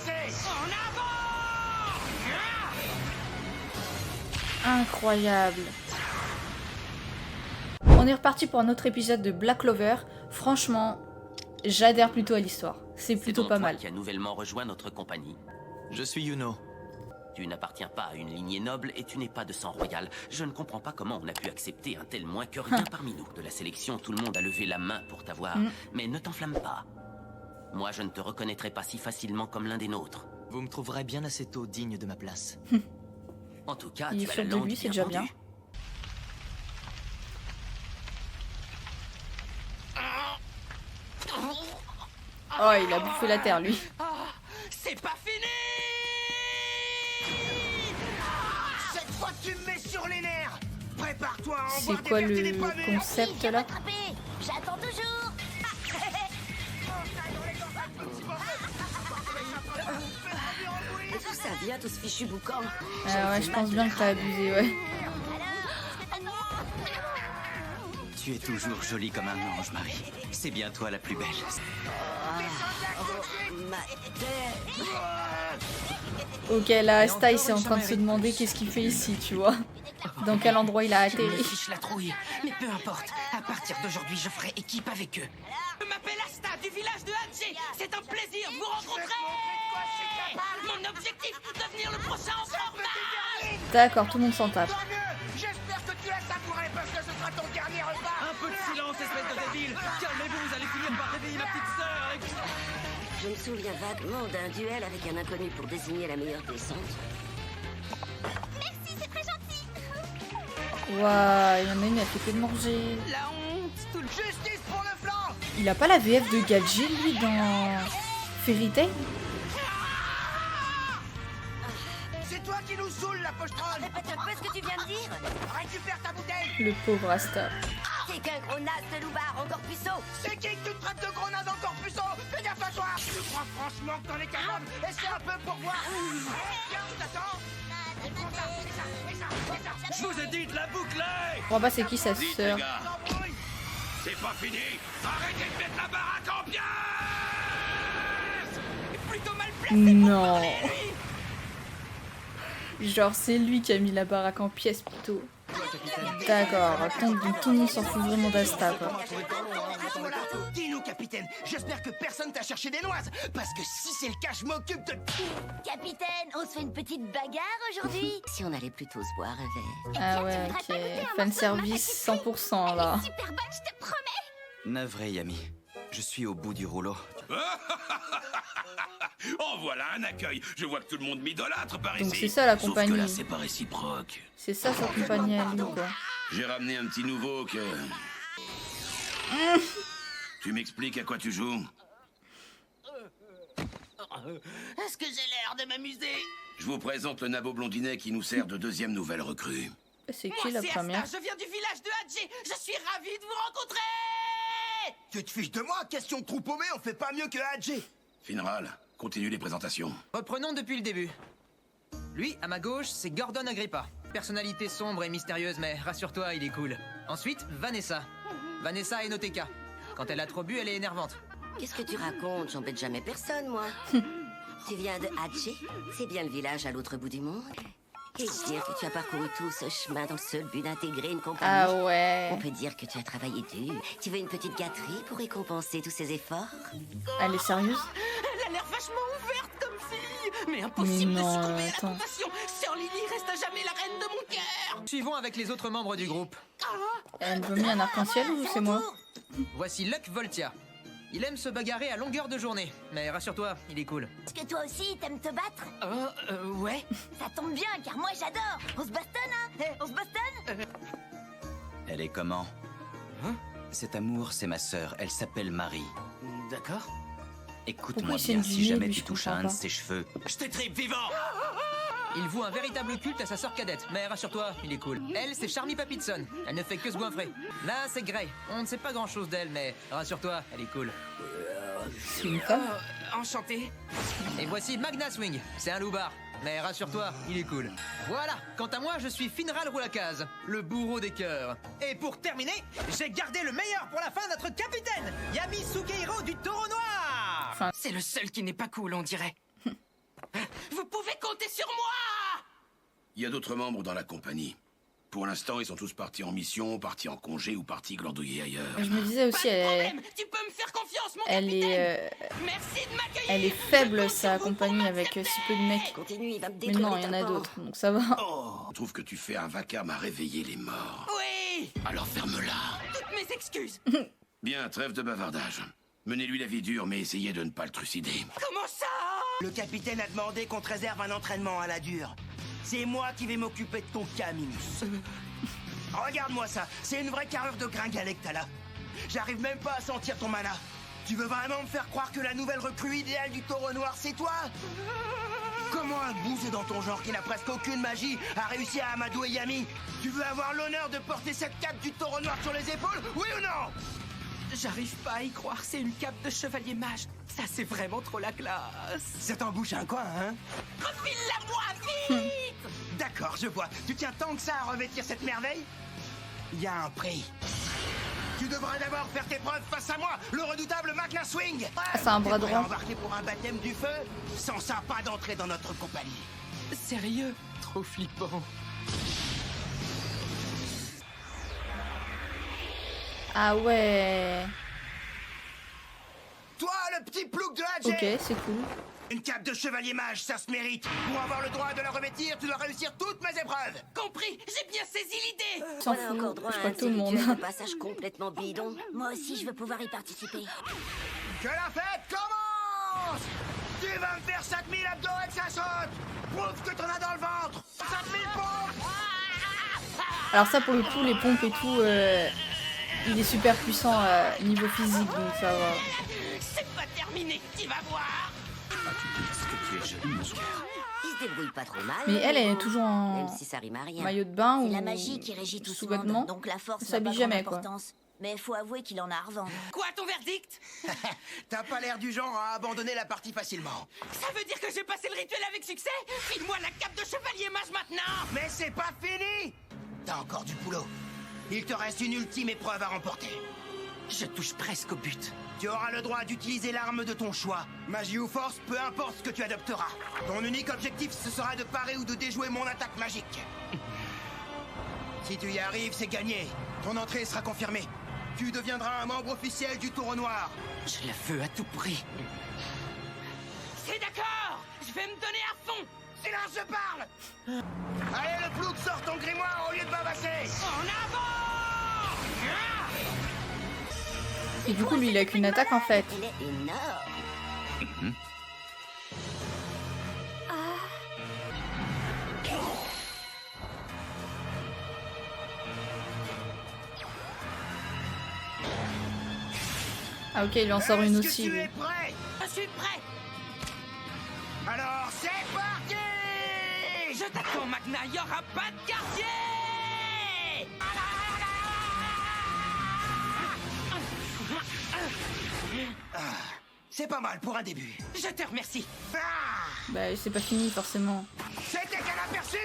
passer. En avant. Incroyable. On est reparti pour un autre épisode de Black Clover. Franchement, j'adhère plutôt à l'histoire. C'est plutôt donc pas toi mal. qui a nouvellement rejoint notre compagnie. Je suis Yuno. Tu n'appartiens pas à une lignée noble et tu n'es pas de sang royal. Je ne comprends pas comment on a pu accepter un tel moins que rien parmi nous. De la sélection, tout le monde a levé la main pour t'avoir. Mais ne t'enflamme pas. Moi, je ne te reconnaîtrai pas si facilement comme l'un des nôtres. Vous me trouverez bien assez tôt digne de ma place. En tout cas, Il est tu as sûr la de langue lui, c'est déjà pendue. bien. Oh, il a bouffé la terre, lui. C'est pas fini. Cette fois, tu me mets sur les nerfs. Prépare-toi à en C'est voir quoi déverser le des pommes. concept, là? J'attends toujours. Tout ça vient, tout ce fichu boucan. Ah ouais, je pense bien que t'as abusé, ouais. Tu es toujours jolie comme un ange, Marie. C'est bien toi la plus belle. Ma tête. Ok, là, Asta, il est en train de se demander qu'est-ce qu'il fait ici, tu vois. Dans quel endroit il a Je me atterri. fiche la trouille, mais peu importe. À partir d'aujourd'hui, je ferai équipe avec eux. Je m'appelle Asta du village de Hadji. C'est un plaisir de vous rencontrer. Mon objectif, devenir le prochain empereur. D'accord, tout le monde s'en tape. Tant mieux. J'espère que tu as savouré parce que ce sera ton dernier repas. Un peu de silence, espèce de débile. Calmez-vous, vous allez finir par réveiller ma petite sœur. Je me souviens vaguement d'un duel avec un inconnu pour désigner la meilleure descente. Waouh, il y en a une, elle fait que de manger. La honte. Justice pour le flanc. Il a pas la VF de Gadget, lui, dans Fairy Tail? C'est toi qui nous saoule, la pochetronne. Répète un peu ce que tu viens de dire. Récupère ta bouteille. Le pauvre Asta. C'est qu'un gros naze de loupard encore puceau. C'est qui que tu traites de gros naze encore puceau? Fais gaffe à toi. Je crois franchement que t'en es capable. Essaie un peu pour voir. Tiens, t'attends. Je vous ai dit de la boucler. Bon bah c'est qui sa Dites, sœur? les gars, c'est pas fini. Arrêtez de mettre la baraque en pièces. Plutôt mal placé. Non. Genre c'est lui qui a mis la baraque en pièces plutôt. D'accord, donc tout le monde s'en fout vraiment d'Asta, quoi. Dis-nous, capitaine, j'espère que personne t'a cherché des noises. Parce que si c'est le cas, je m'occupe de... Capitaine, on se fait une petite bagarre aujourd'hui. Si on allait plutôt se boire un verre. Ah ouais, ok. Fanservice 100% là. Super bonne, je te promets. Navré, Yami. Je suis au bout du rouleau. Oh, voilà un accueil. Je vois que tout le monde m'idolâtre par Donc ici. c'est ça la Sauf compagnie. que là, c'est pas réciproque. C'est ça sa compagnie à lui, quoi. J'ai ramené un petit nouveau que... Tu m'expliques à quoi tu joues? Est-ce que j'ai l'air de m'amuser? Je vous présente le nabo blondinet qui nous sert de deuxième nouvelle recrue. C'est qui la première? Je viens du village de Hadji. Je suis ravi de vous rencontrer. Tu te fiches de moi? Question de trou paumé, on fait pas mieux que Hadji. Finral, continue les présentations. Reprenons depuis le début. Lui, à ma gauche, c'est Gordon Agrippa. Personnalité sombre et mystérieuse, mais rassure-toi, il est cool. Ensuite, Vanessa. Vanessa Enoteka. Quand elle a trop bu, elle est énervante. Qu'est-ce que tu racontes? J'embête jamais personne, moi. Tu viens de Hadji? C'est bien le village à l'autre bout du monde. Et dire que tu as parcouru tout ce chemin dans le seul but d'intégrer une compagnie. Ah ouais. On peut dire que tu as travaillé dur. Tu veux une petite gâterie pour récompenser tous ces efforts? Elle est sérieuse? Elle a l'air vachement ouverte comme fille. Mais impossible Mais non, de succomber à la attends. tentation. Sœur Lily reste à jamais la reine de mon cœur. Suivons avec les autres membres du groupe. Elle veut mis un arc-en-ciel ou c'est moi? Voici Luck Voltia. Il aime se bagarrer à longueur de journée, mais rassure-toi, il est cool. Est-ce que toi aussi, t'aimes te battre? Ouais. Ça tombe bien, car moi j'adore. On se bastonne, hein? On se bastonne? Elle est comment? Cet amour, c'est ma sœur. Elle s'appelle Marie. D'accord. Écoute-moi Pourquoi il s'est bien, si indigné, jamais lui, tu je touches à comprends un de pas. ses cheveux, Je t'étripe vivant. Il voue un véritable culte à sa sœur cadette, mais rassure-toi, il est cool. Elle, c'est Charmy Papitson. Elle ne fait que se goinfrer. Là, c'est Grey. On ne sait pas grand-chose d'elle, mais rassure-toi, elle est cool. C'est une femme? Enchanté. Et voici Magna Swing. C'est un loupard. Mais rassure-toi, il est cool. Voilà, quant à moi, je suis Finral Roulacase, le bourreau des cœurs. Et pour terminer, j'ai gardé le meilleur pour la fin, notre capitaine, Yami Sukehiro du Taureau Noir. Enfin- C'est le seul qui n'est pas cool, on dirait. Vous pouvez compter sur moi! Il y a d'autres membres dans la compagnie. Pour l'instant, ils sont tous partis en mission, partis en congé ou partis glandouiller ailleurs. Je me disais Pas aussi, de elle problème, tu peux me faire confiance, mon elle capitaine! est, Merci de m'accueillir! elle est Je faible compte sa sur vous compagnie pour avec si m'accepter. peu de mecs. Continue, il va me Mais détruire. non, les il y en a tympans. d'autres, donc ça va. Je trouve que tu fais un vacarme à réveiller les morts. Oui! Alors ferme-la. Toutes mes excuses! Bien, trêve de bavardage. Menez-lui la vie dure, mais essayez de ne pas le trucider. Comment ça? Le capitaine a demandé qu'on te réserve un entraînement à la dure. C'est moi qui vais m'occuper de ton cas, Minus. Regarde-moi ça, c'est une vraie carrure de gringalet que t'as là. J'arrive même pas à sentir ton mana. Tu veux vraiment me faire croire que la nouvelle recrue idéale du taureau noir, c'est toi? Comment un bouseux dans ton genre qui n'a presque aucune magie a réussi à amadouer Yami? Tu veux avoir l'honneur de porter cette cape du taureau noir sur les épaules, oui ou non? J'arrive pas à y croire, c'est une cape de chevalier mage. Ça, c'est vraiment trop la classe. Ça t'embouche un coin, hein? Refile-la-moi, vite! D'accord, je vois. Tu tiens tant que ça à revêtir cette merveille? Il y a un prix. Tu devrais d'abord faire tes preuves face à moi, le redoutable Magna Swing. Ah, c'est un bras T'es prêt droit. à embarquer pour un baptême du feu? Sans ça, pas d'entrée dans notre compagnie. Sérieux? Trop flippant. Ah ouais. Toi, le petit plouc de Hadje! Ok, c'est cool. Une cape de chevalier mage, ça se mérite. Pour avoir le droit de la revêtir, tu dois réussir toutes mes épreuves. Compris, j'ai bien saisi l'idée. S'en Voilà fout, encore droit je à crois un que tout le monde. rituel de passage complètement bidon. Moi aussi, je veux pouvoir y participer. Que la fête commence! Tu vas me faire 5000 abdos et que ça saute! Prouve que t'en as dans le ventre! 5000 pompes! Alors ça, pour le coup, les pompes et tout, il est super puissant niveau physique, donc ça va. C'est pas terminé, tu vas voir. Il se débrouille pas trop mal. Mais elle est toujours Même en si ça rime à rien. maillot de bain C'est ou la magie qui régit tout ce monde, sous-vêtements. donc la force Elle n'a pas s'habille grande jamais, quoi. importance. Mais faut avouer qu'il en a à revendre. Quoi, ton verdict? T'as pas l'air du genre à abandonner la partie facilement. Ça veut dire que j'ai passé le rituel avec succès? File-moi la cape de chevalier mage maintenant. Mais c'est pas fini! T'as encore du boulot. Il te reste une ultime épreuve à remporter. Je touche presque au but. Tu auras le droit d'utiliser l'arme de ton choix. Magie ou force, peu importe ce que tu adopteras. Ton unique objectif, ce sera de parer ou de déjouer mon attaque magique. Si tu y arrives, c'est gagné. Ton entrée sera confirmée. Tu deviendras un membre officiel du Taureau Noir. Je la veux à tout prix. C'est d'accord. Je vais me donner à fond. Silence, je parle! Allez, le plouc, sors ton grimoire au lieu de bavasser! En avant. Et du coup, lui, il a qu'une attaque en fait. Elle est énorme. Ah ok, il en sort une Est-ce aussi. que tu lui. es prêt? Je suis prêt. Alors, c'est parti! Je t'attends, Magna. Y aura pas de quartier. C'est pas mal pour un début. Je te remercie. Ah! Bah, c'est pas fini forcément. C'était qu'un aperçu!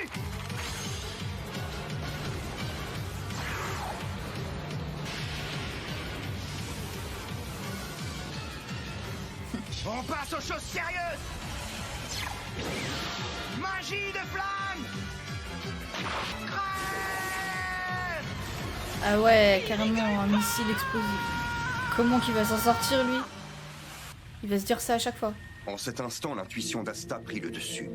On passe aux choses sérieuses! Magie de flamme! Crève! Ah ouais, carrément un missile explosif. Comment qu'il va s'en sortir lui? Il va se dire ça à chaque fois. En cet instant, l'intuition d'Asta prit le dessus.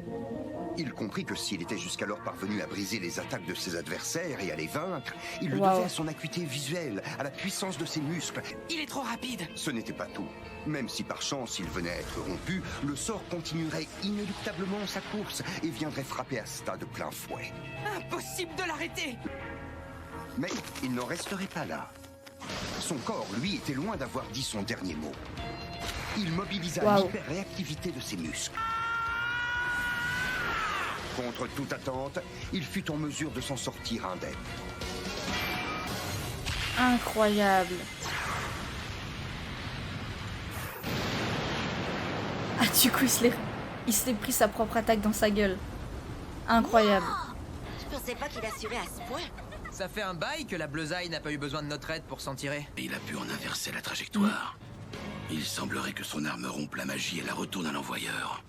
Il comprit que s'il était jusqu'alors parvenu à briser les attaques de ses adversaires et à les vaincre, il le Wow. devait à son acuité visuelle, à la puissance de ses muscles. Il est trop rapide. Ce n'était pas tout. Même si par chance il venait à être rompu, le sort continuerait inéluctablement sa course et viendrait frapper Asta de plein fouet. Impossible de l'arrêter. Mais il n'en resterait pas là. Son corps, lui, était loin d'avoir dit son dernier mot. Il mobilisa Wow. l'hyperréactivité de ses muscles. Contre toute attente, il fut en mesure de s'en sortir indemne. Incroyable. Ah du coup il s'est pris sa propre attaque dans sa gueule. Incroyable. Je pensais pas qu'il assurait à ce point. Ça fait un bail que la Bleusaille n'a pas eu besoin de notre aide pour s'en tirer. Il a pu en inverser la trajectoire. Il semblerait que son arme rompe la magie et la retourne à l'envoyeur.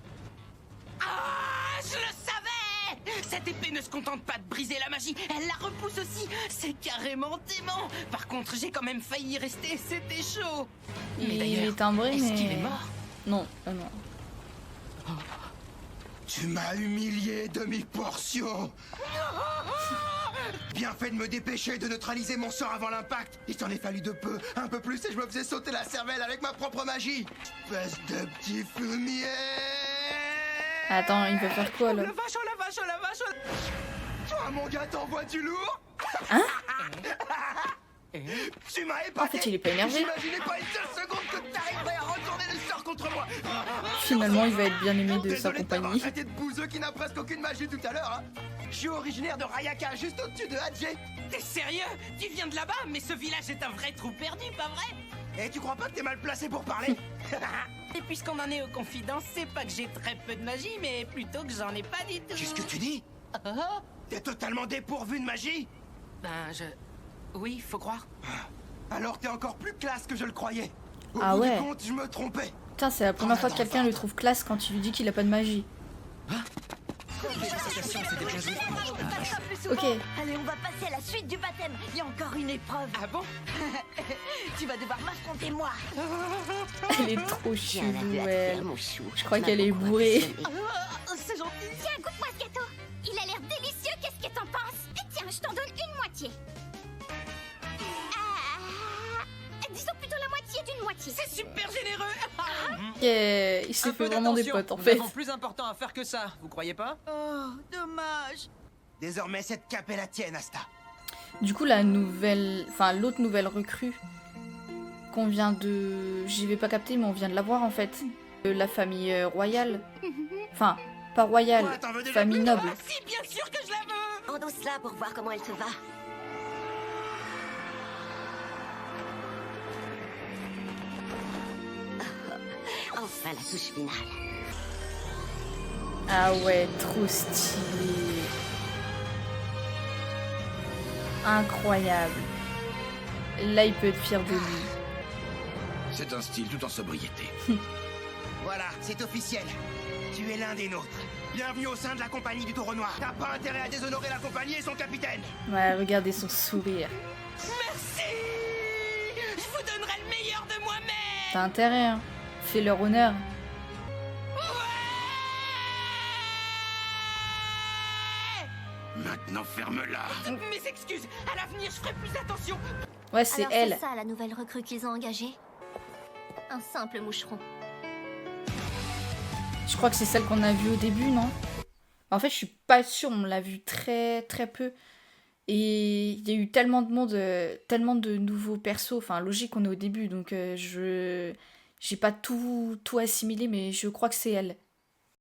Ah, je le savais! Cette épée ne se contente pas de briser la magie, elle la repousse aussi. C'est carrément dément. Par contre, j'ai quand même failli y rester, c'était chaud. Mais Il d'ailleurs, est timbré, est-ce mais... qu'il est mort? Non, non. Tu m'as humilié, demi-portion. Bien fait de me dépêcher de neutraliser mon sort avant l'impact. Il t'en est fallu de peu, un peu plus, et je me faisais sauter la cervelle avec ma propre magie. Espèce de petit fumier. Attends, il veut faire quoi, là? La vache, oh la vache, oh la vache, oh la... Toi, mon gars, t'envoies du lourd? Hein? Tu m'as épaté. En fait, il est pas énervé. J'imaginais pas une seule seconde que t'arriverais à retourner le sort contre moi. Finalement, il va être bien aimé de sa Désolé d'avoir compagnie. traité de bouseux qui n'a presque aucune magie tout à l'heure, hein. Je suis originaire de Rayaka, juste au-dessus de Hadjé. T'es sérieux? Tu viens de là-bas? Mais ce village est un vrai trou perdu, pas vrai? Et tu crois pas que t'es mal placé pour parler? Et puisqu'on en est aux confidences, c'est pas que j'ai très peu de magie, mais plutôt que j'en ai pas du tout. Qu'est-ce que tu dis? T'es totalement dépourvu de magie? Ben, oui, faut croire. Alors t'es encore plus classe que je le croyais. Au Ah bout ouais. du compte, je me trompais. Putain, c'est la première fois que quelqu'un le trouve classe quand il lui dit qu'il a pas de magie. Ok. Allez, on va passer à la suite du baptême. Il y a encore une épreuve. Ah bon? Tu vas devoir m'affronter moi. Elle est trop Viens là, chelou, de elle. atterrir, mon chou. Je crois Tu qu'elle m'as est beaucoup bourrée. impressionné. C'est gentil. Tiens, goûte-moi ce gâteau. Il a l'air délicieux, qu'est-ce que t'en penses? Tiens, je t'en donne une moitié. Disons plutôt la moitié d'une moitié. C'est super généreux. Ok, il s'est fait vraiment des potes, en fait. Nous avons plus important à faire que ça, vous croyez pas? Oh, dommage. Désormais, cette cape est la tienne, Asta. Du coup, la nouvelle... Enfin, l'autre nouvelle recrue qu'on vient de... J'y vais pas capter, mais on vient de la voir, en fait. La famille royale. Enfin, pas royale, Quoi, t'en veux déjà famille plus? noble. Ah si, bien sûr que je la veux. Endosse-la pour voir comment elle te va. Enfin, la touche finale. Ah ouais, trop stylé. Incroyable. Là, il peut être fier de lui. C'est un style tout en sobriété. Voilà, c'est officiel. Tu es l'un des nôtres. Bienvenue au sein de la compagnie du Taureau Noir. T'as pas intérêt à déshonorer la compagnie et son capitaine. Ouais, regardez son sourire. Merci. Je vous donnerai le meilleur de moi-même. T'as intérêt, hein. Fais leur honneur. Maintenant, ferme-la. Mes excuses. À l'avenir, je ferai plus attention. Ouais, c'est Alors elle. c'est ça la nouvelle recrue qu'ils ont engagée. Un simple moucheron. Je crois que c'est celle qu'on a vue au début, non? En fait, je suis pas sûre, on l'a vue très très peu. Et il y a eu tellement de monde, tellement de nouveaux persos. Enfin, logique, on est au début, donc j'ai pas tout assimilé, mais je crois que c'est elle.